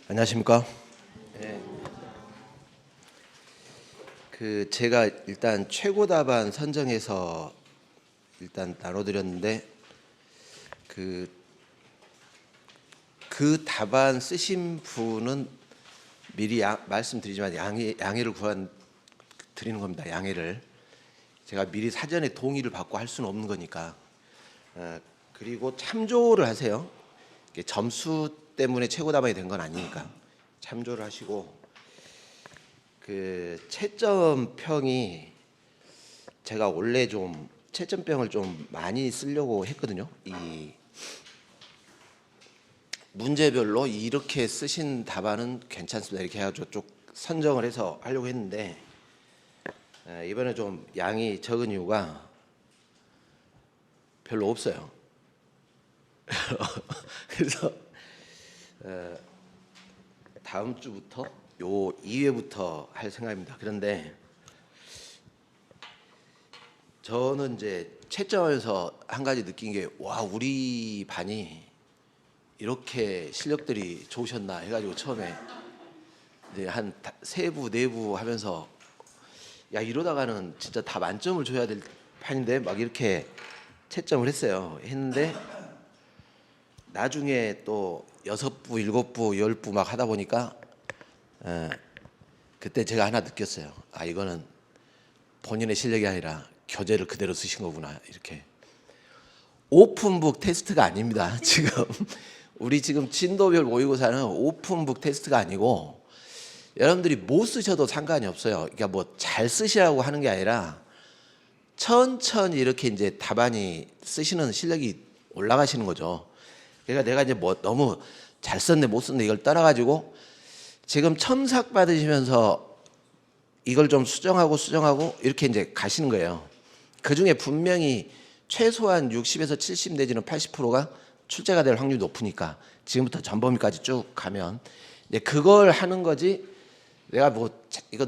안녕하십니까? 네. 제가 일단 최고 답안 선정해서 일단 나눠드렸는데 그 답안 쓰신 분은 미리 말씀드리지만 양해를 드리는 겁니다. 양해를 제가 미리 사전에 동의를 받고 할 수는 없는 거니까. 그리고 참조를 하세요. 점수 때문에 최고 답안이 된 건 아니니까 참조를 하시고, 채점평이 제가 원래 좀 채점평을 좀 많이 쓰려고 했거든요. 이 문제별로 이렇게 쓰신 답안은 괜찮습니다 이렇게 해가지고 쭉 선정을 해서 하려고 했는데, 이번에 좀 양이 적은 이유가 별로 없어요. 그래서 다음 주부터 요 2회부터 할 생각입니다. 그런데 저는 이제 채점하면서 한 가지 느낀 게, 와, 우리 반이 이렇게 실력들이 좋으셨나 해가지고 처음에 이제 한 세부 내부 하면서, 야, 이러다가는 진짜 다 만점을 줘야 될 판인데 막 이렇게 채점을 했는데 나중에 또 6부, 7부, 10부 막 하다 보니까 그때 제가 하나 느꼈어요. 아, 이거는 본인의 실력이 아니라 교재를 그대로 쓰신 거구나. 이렇게 오픈북 테스트가 아닙니다. 지금 우리 지금 진도별 모의고사는 오픈북 테스트가 아니고, 여러분들이 못 쓰셔도 상관이 없어요. 그러니까 뭐 잘 쓰시라고 하는 게 아니라 천천히 이렇게 이제 답안이 쓰시는 실력이 올라가시는 거죠. 그러니까 내가 이제 뭐 너무 잘 썼네 못 썼네 이걸 떠나가지고 지금 첨삭 받으시면서 이걸 좀 수정하고 이렇게 이제 가시는 거예요. 그 중에 분명히 최소한 60에서 70 내지는 80%가 출제가 될 확률이 높으니까 지금부터 전범위까지 쭉 가면 이제 그걸 하는 거지, 내가 뭐 이거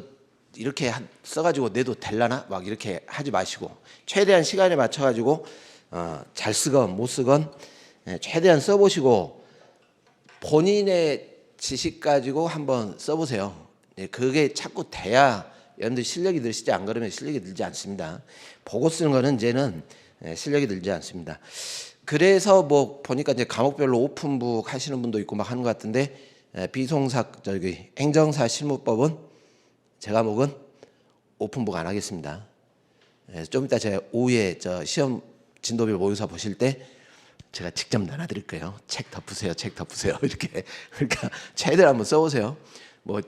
이렇게 써가지고 내도 될라나 막 이렇게 하지 마시고, 최대한 시간에 맞춰가지고 잘 쓰건 못 쓰건 최대한 써보시고 본인의 지식 가지고 한번 써보세요. 그게 자꾸 돼야 여러분들 실력이 늘시지, 안 그러면 실력이 늘지 않습니다. 보고 쓰는 거는 이제는 실력이 늘지 않습니다. 그래서 뭐 보니까 이제 과목별로 오픈북 하시는 분도 있고 막 하는 것 같은데, 행정사 실무법은 제 과목은 오픈북 안 하겠습니다. 좀 이따 제가 오후에 저 시험 진도별 모의고사 보실 때 제가 직접 나눠드릴 거예요. 책 덮으세요, 이렇게. 그러니까 최대한 한번 써보세요. 뭐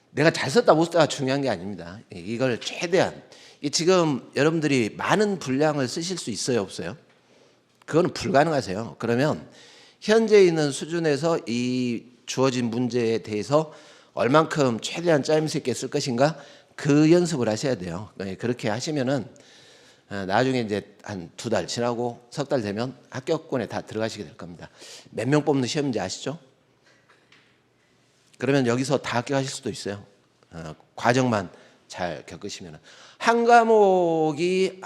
내가 잘 썼다 못 썼다가 중요한 게 아닙니다. 이걸 최대한, 지금 여러분들이 많은 분량을 쓰실 수 있어요, 없어요? 그거는 불가능하세요. 그러면 현재 있는 수준에서 이 주어진 문제에 대해서 얼만큼 최대한 짜임새 있게 쓸 것인가, 그 연습을 하셔야 돼요. 그렇게 하시면은 나중에 이제 한 2달 지나고 석 달 되면 합격권에 다 들어가시게 될 겁니다. 몇 명 뽑는 시험인지 아시죠? 그러면 여기서 다 합격하실 수도 있어요. 과정만 잘 겪으시면은. 한 과목이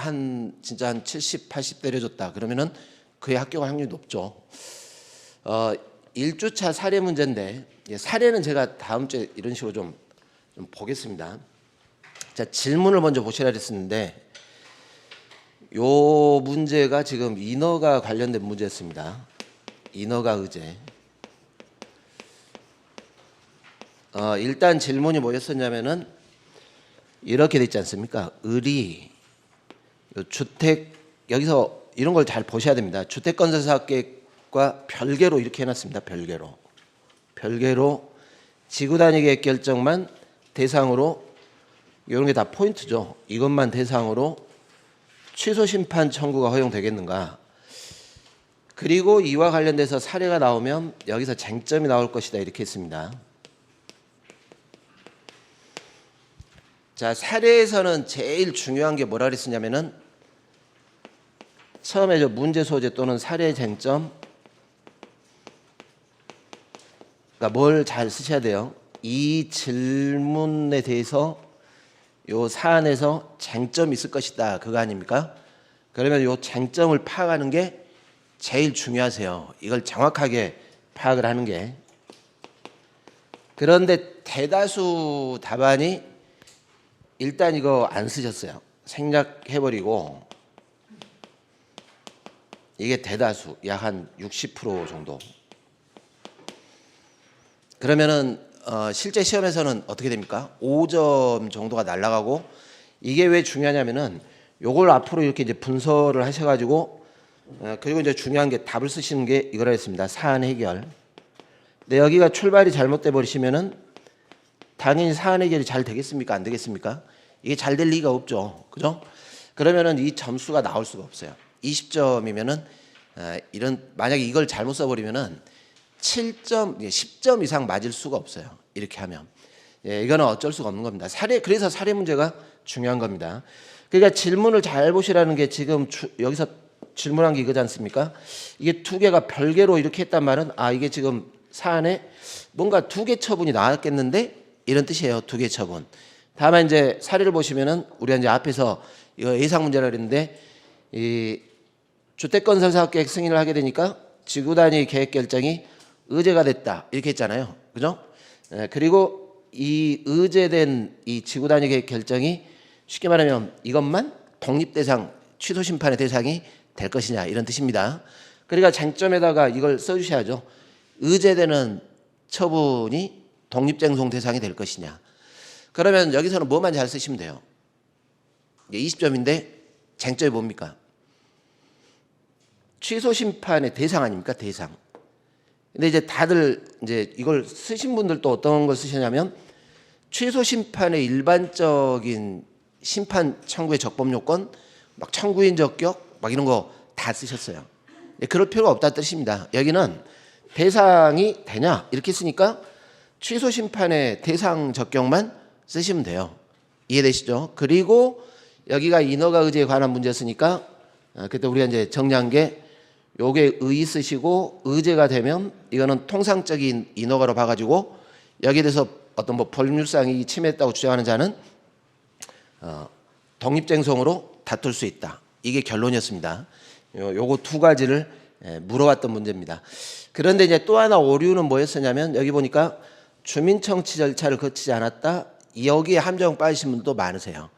진짜 한 70, 80 때려줬다 그러면은 그의 합격 확률이 높죠. 1주차 사례 문제인데, 사례는 제가 다음 주에 이런 식으로 좀 보겠습니다. 자, 질문을 먼저 보시라 그랬었는데, 요 문제가 지금 인허가 관련된 문제였습니다. 인허가 의제. 일단 질문이 뭐였었냐면은 이렇게 돼 있지 않습니까? 주택, 여기서 이런 걸 잘 보셔야 됩니다. 주택건설사업계획과 별개로 이렇게 해놨습니다. 별개로 지구단위 계획 결정만 대상으로, 이런 게 다 포인트죠. 이것만 대상으로 취소 심판 청구가 허용되겠는가? 그리고 이와 관련돼서 사례가 나오면 여기서 쟁점이 나올 것이다 이렇게 했습니다. 자, 사례에서는 제일 중요한 게 뭐라 그랬었냐면은, 처음에 저 문제 소재 또는 사례 쟁점, 그러니까 뭘 잘 쓰셔야 돼요. 이 질문에 대해서 요 사안에서 쟁점이 있을 것이다, 그거 아닙니까? 그러면 요 쟁점을 파악하는 게 제일 중요하세요. 이걸 정확하게 파악을 하는 게. 그런데 대다수 답안이 일단 이거 안 쓰셨어요. 생략해버리고 이게 대다수 약 한 60% 정도. 그러면은 실제 시험에서는 어떻게 됩니까? 5점 정도가 날아가고 이게 왜 중요하냐면은 요걸 앞으로 이렇게 이제 분석을 하셔가지고 그리고 이제 중요한 게 답을 쓰시는 게 이거라 했습니다. 사안 해결. 근데 여기가 출발이 잘못돼 버리시면은 당연히 사안 해결이 잘 되겠습니까? 안 되겠습니까? 이게 잘 될 리가 없죠. 그죠? 그러면은 이 점수가 나올 수가 없어요. 20점이면은 이런 만약에 이걸 잘못 써버리면은 7점, 10점 이상 맞을 수가 없어요. 이렇게 하면. 예, 이거는 어쩔 수가 없는 겁니다. 그래서 사례 문제가 중요한 겁니다. 그러니까 질문을 잘 보시라는 게 지금 여기서 질문한 게 이거지 않습니까? 이게 두 개가 별개로 이렇게 했단 말은 이게 지금 사안에 뭔가 두 개 처분이 나왔겠는데 이런 뜻이에요. 두 개 처분. 다만 이제 사례를 보시면은 우리가 이제 앞에서 이거 예상 문제라 그랬는데 이 주택건설 사업계획 승인을 하게 되니까 지구단위 계획 결정이 의제가 됐다 이렇게 했잖아요. 그죠? 그리고 이 의제된 이 지구단위 계획 결정이 쉽게 말하면 이것만 독립대상 취소 심판의 대상이 될 것이냐 이런 뜻입니다. 그러니까 쟁점에다가 이걸 써주셔야죠. 의제되는 처분이 독립쟁송 대상이 될 것이냐. 그러면 여기서는 뭐만 잘 쓰시면 돼요. 20점인데 쟁점이 뭡니까? 취소 심판의 대상 아닙니까? 대상. 근데 이제 다들 이제 이걸 쓰신 분들도 어떤 걸 쓰시냐면 취소 심판의 일반적인 심판 청구의 적법 요건, 막 청구인 적격, 막 이런 거 다 쓰셨어요. 그럴 필요가 없다는 뜻입니다. 여기는 대상이 되냐 이렇게 쓰니까 취소 심판의 대상 적격만 쓰시면 돼요. 이해되시죠? 그리고 여기가 인허가 의제에 관한 문제였으니까 그때 우리가 이제 정리한 게 요게 의 쓰시고 의제가 되면 이거는 통상적인 인허가로 봐가지고 여기에 대해서 어떤 뭐 법률상이 침해했다고 주장하는 자는 독립쟁송으로 다툴 수 있다. 이게 결론이었습니다. 요거 두 가지를 물어봤던 문제입니다. 그런데 이제 또 하나 오류는 뭐였었냐면 여기 보니까 주민청취 절차를 거치지 않았다. 여기에 함정 빠지신 분도 많으세요.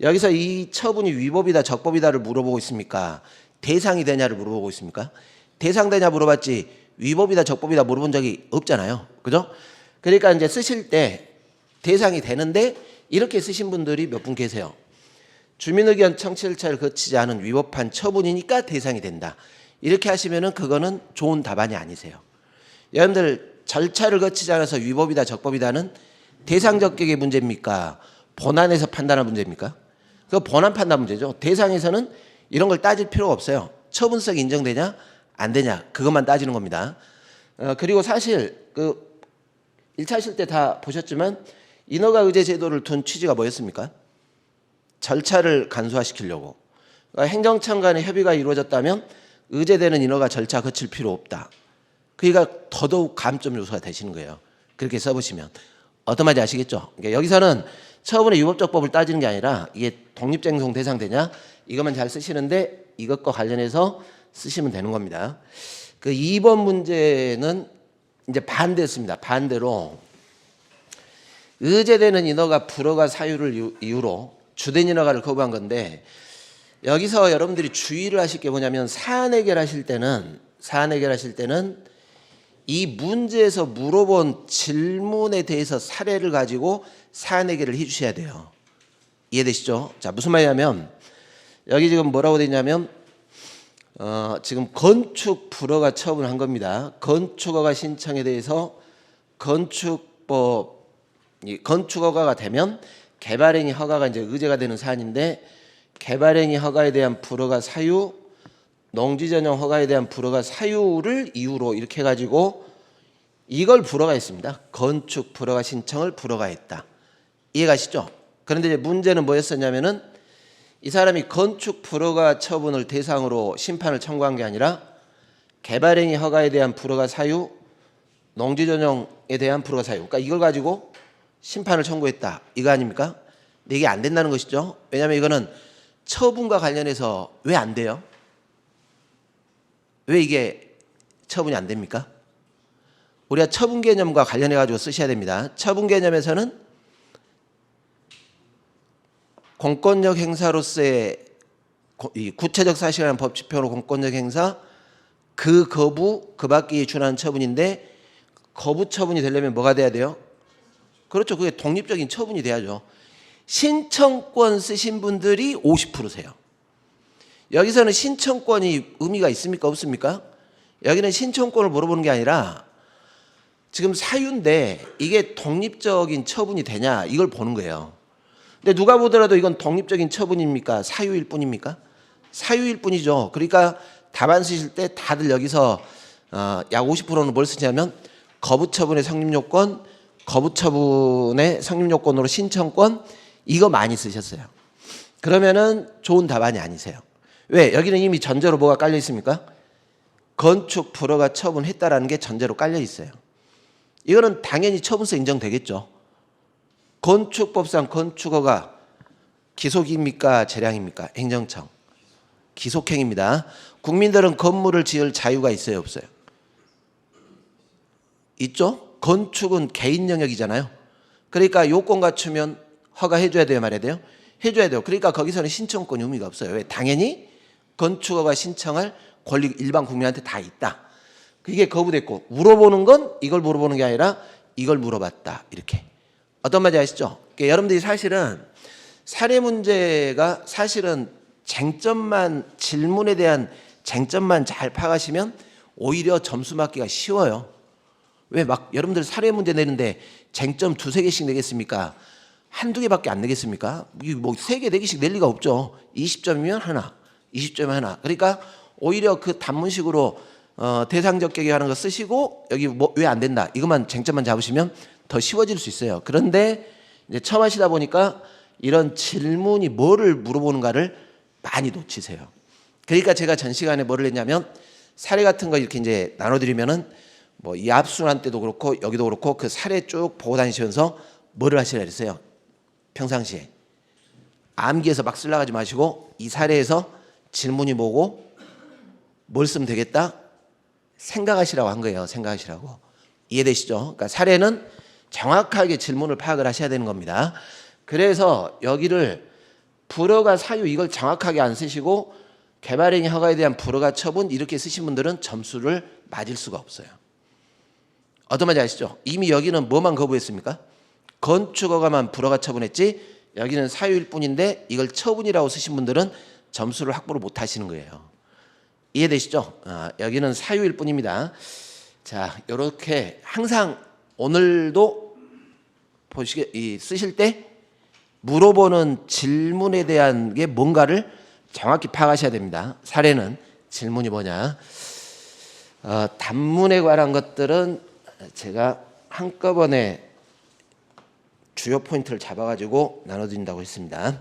여기서 이 처분이 위법이다 적법이다를 물어보고 있습니까? 대상이 되냐를 물어보고 있습니까? 대상 되냐 물어봤지 위법이다 적법이다 물어본 적이 없잖아요. 그죠? 그러니까 이제 쓰실 때 대상이 되는데 이렇게 쓰신 분들이 몇 분 계세요. 주민의견 청취 절차를 거치지 않은 위법한 처분이니까 대상이 된다. 이렇게 하시면은 그거는 좋은 답안이 아니세요. 여러분들 절차를 거치지 않아서 위법이다 적법이다는 대상 적격의 문제입니까? 본안에서 판단할 문제입니까? 그 본안 판단 문제죠. 대상에서는 이런 걸 따질 필요가 없어요. 처분성이 인정되냐 안 되냐 그것만 따지는 겁니다. 그리고 사실 그 1차 하실 때 다 보셨지만 인허가 의제 제도를 둔 취지가 뭐였습니까? 절차를 간소화시키려고. 그러니까 행정청 간의 협의가 이루어졌다면 의제되는 인허가 절차 거칠 필요 없다. 그러니까 더더욱 감점 요소가 되시는 거예요. 그렇게 써보시면. 어떤 말인지 아시겠죠? 그러니까 여기서는 처분의 유법적법을 따지는 게 아니라 이게 독립쟁송 대상 되냐 이것만 잘 쓰시는데 이것과 관련해서 쓰시면 되는 겁니다. 그 2번 문제는 이제 반대였습니다. 반대로 의제되는 인허가 불허가 사유를 이유로 주된 인허가를 거부한 건데 여기서 여러분들이 주의를 하실 게 뭐냐면 사안 해결하실 때는 이 문제에서 물어본 질문에 대해서 사례를 가지고 사안 해결을 해 주셔야 돼요. 이해되시죠? 자, 무슨 말이냐면 여기 지금 뭐라고 되어 있냐면 지금 건축 불허가 처분한 겁니다. 건축허가 신청에 대해서 건축허가가 되면 개발행위 허가가 이제 의제가 되는 사안인데 개발행위 허가에 대한 불허가 사유, 농지전용 허가에 대한 불허가 사유를 이유로 이렇게 해가지고 이걸 불허가했습니다. 건축 불허가 신청을 불허가했다. 이해가시죠? 그런데 이제 문제는 뭐였었냐면은 이 사람이 건축 불허가 처분을 대상으로 심판을 청구한 게 아니라 개발행위 허가에 대한 불허가 사유, 농지전용에 대한 불허가 사유. 그러니까 이걸 가지고 심판을 청구했다. 이거 아닙니까? 근데 이게 안 된다는 것이죠. 왜냐하면 이거는 처분과 관련해서 왜 안 돼요? 왜 이게 처분이 안 됩니까? 우리가 처분 개념과 관련해 가지고 쓰셔야 됩니다. 처분 개념에서는 공권력 행사로서의 이 구체적 사실이라는 법 지표로 공권력 행사 그 거부 그 밖에 준하는 처분인데 거부 처분이 되려면 뭐가 돼야 돼요? 그렇죠. 그게 독립적인 처분이 돼야죠. 신청권 쓰신 분들이 50%세요. 여기서는 신청권이 의미가 있습니까? 없습니까? 여기는 신청권을 물어보는 게 아니라 지금 사유인데 이게 독립적인 처분이 되냐 이걸 보는 거예요. 근데 누가 보더라도 이건 독립적인 처분입니까? 사유일 뿐입니까? 사유일 뿐이죠. 그러니까 답안 쓰실 때 다들 여기서 약 50%는 뭘 쓰냐면 거부처분의 성립요건, 거부처분의 성립요건으로 신청권 이거 많이 쓰셨어요. 그러면은 좋은 답안이 아니세요. 왜? 여기는 이미 전제로 뭐가 깔려 있습니까? 건축 불허가 처분했다라는 게 전제로 깔려 있어요. 이거는 당연히 처분서 인정되겠죠. 건축법상 건축허가 기속입니까? 재량입니까? 행정청. 기속행입니다. 국민들은 건물을 지을 자유가 있어요? 없어요? 있죠? 건축은 개인 영역이잖아요. 그러니까 요건 갖추면 허가해줘야 돼요? 말해야 돼요? 해줘야 돼요. 그러니까 거기서는 신청권 의미가 없어요. 왜? 당연히 건축허가 신청할 권리 일반 국민한테 다 있다. 그게 거부됐고 물어보는 건 이걸 물어보는 게 아니라 이걸 물어봤다. 이렇게. 어떤 말인지 아시죠? 그러니까 여러분들이 사실은 사례 문제가 사실은 쟁점만 질문에 대한 쟁점만 잘 파가시면 오히려 점수 맞기가 쉬워요. 왜 막 여러분들 사례 문제 내는데 쟁점 두세 개씩 내겠습니까? 한두 개밖에 안 내겠습니까? 뭐 세 개, 네 개씩 낼 리가 없죠. 20점이면 하나, 20점이면 하나. 그러니까 오히려 그 단문식으로 대상적 계획하는 거 쓰시고 여기 뭐 왜 안 된다 이것만 쟁점만 잡으시면 더 쉬워질 수 있어요. 그런데 이제 처음 하시다 보니까 이런 질문이 뭐를 물어보는가를 많이 놓치세요. 그러니까 제가 전 시간에 뭐를 했냐면 사례 같은 거 이렇게 이제 나눠드리면은 뭐 이 앞순환 때도 그렇고 여기도 그렇고 그 사례 쭉 보고 다니시면서 뭐를 하시라 그랬어요. 평상시에 암기해서 막 쓰려고 하지 마시고 이 사례에서 질문이 뭐고 뭘 쓰면 되겠다 생각하시라고 한 거예요. 생각하시라고. 이해되시죠? 그러니까 사례는 정확하게 질문을 파악을 하셔야 되는 겁니다. 그래서 여기를 불허가 사유 이걸 정확하게 안 쓰시고 개발행위 허가에 대한 불허가 처분 이렇게 쓰신 분들은 점수를 맞을 수가 없어요. 어떤 말인지 아시죠? 이미 여기는 뭐만 거부했습니까? 건축허가만 불허가 처분했지 여기는 사유일 뿐인데 이걸 처분이라고 쓰신 분들은 점수를 확보를 못 하시는 거예요. 이해되시죠? 여기는 사유일 뿐입니다. 자, 이렇게 항상 오늘도 쓰실 때 물어보는 질문에 대한 게 뭔가를 정확히 파악하셔야 됩니다. 사례는 질문이 뭐냐. 단문에 관한 것들은 제가 한꺼번에 주요 포인트를 잡아가지고 나눠드린다고 했습니다.